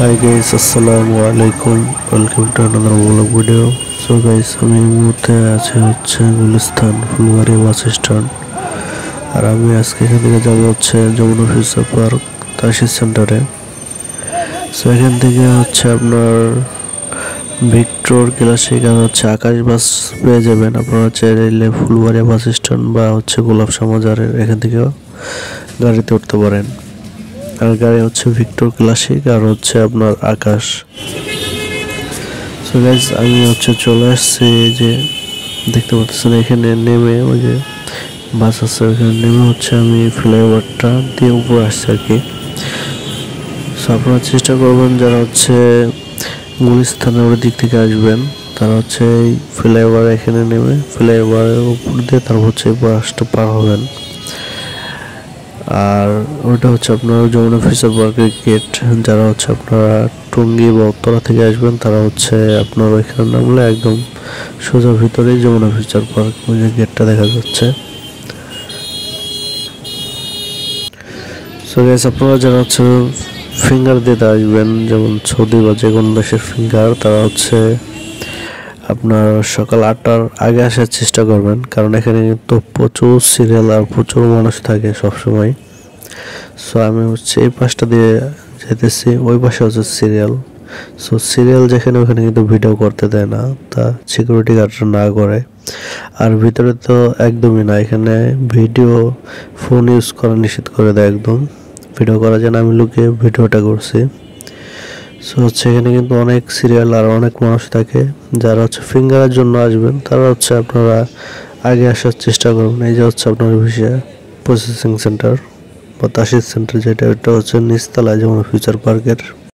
Hi guys, assalamu alaikum. Welcome to another vlog video. So guys, আমি এই মুহূর্তে আছি হচ্ছে গুলিস্তান ফুলবাড়ি বাস স্ট্যান্ড। আর আমি আজকে এখান থেকে যাবো হচ্ছে যমুনা ফিউচার পার্ক তাশিদ সেন্টারে। সো এখান থেকে হচ্ছে আপনার ভিক্টর ক্লাসিক আর হচ্ছে আকাশ বাস পেয়ে যাবেন। আপনারা চাইলে ফুলবাড়ি বাস স্ট্যান্ড বা হচ্ছে গোলাপ সমাজারের এখান থেকেও গাড়িতে উঠতে পারেন। আর গাড়ি হচ্ছে ভিক্টর ক্লাসিক আর হচ্ছে আপনার আকাশ। সো গাইস, আমি হচ্ছে চলে আসছি, যে দেখতে পাচ্ছেন এখানে নেমে ওই যে বাস আছে ওখানে নেমে হচ্ছে আমি ফ্লাইওভারটা দিয়ে উপরে আসছি আর কি। সো আপনারা চেষ্টা করবেন যারা হচ্ছে গুলিস্তানের ওই দিক থেকে আসবেন তারা হচ্ছে এই ফ্লাইওভার এখানে নেমে ফ্লাইওভারের উপর দিয়ে তারপর হচ্ছে বাসটা পার হবেন। আর ওটা হচ্ছে আপনার যমুনা ফিউচার পার্কের গেট। যারা হচ্ছে আপনারা টঙ্গী বা উত্তরা থেকে আসবেন তারা হচ্ছে আপনার ওইখানে নামলে একদম সোজা ভিতরেই যমুনা ফিউচার পার্ক, ওই যে গেটটা দেখা যাচ্ছে। সো গাইস, আপনারা যারা হচ্ছে ফিঙ্গার দিতে আসবেন, যেমন সৌদি বা যে কোনো দেশের ফিঙ্গার, তারা হচ্ছে আপনার সকাল 8টার আগে আসার চেষ্টা করবেন, কারণ এখানে কিন্তু প্রচুর সিরিয়াল আর প্রচুর মানুষ থাকে সবসময়। সো আমি হচ্ছে এই পাশটা দিয়ে যেতেছি, ওই পাশে হচ্ছে সিরিয়াল। সো সিরিয়াল যেখানে ওখানে কিন্তু ভিডিও করতে দেয় না, তা সিকিউরিটি গার্ডরা না করে। আর ভিতরে তো একদমই না, এখানে ভিডিও ফোন ইউজ করা নিষেধ করে দেয় একদম। ভিডিও করা যায় না, আমি লুকিয়ে ভিডিওটা করছি। সো হচ্ছে এখানে কিন্তু অনেক সিরিয়াল আর অনেক মানুষ থাকে। যারা হচ্ছে ফিঙ্গারের জন্য আসবেন তারা হচ্ছে আপনারা আগে আসার চেষ্টা করবেন। এই যে হচ্ছে আপনার ভিসা প্রসেসিং সেন্টার বা তাশিদ সেন্টার, যেটা এটা হচ্ছে নিচতলায় যমুনা ফিউচার পার্কের।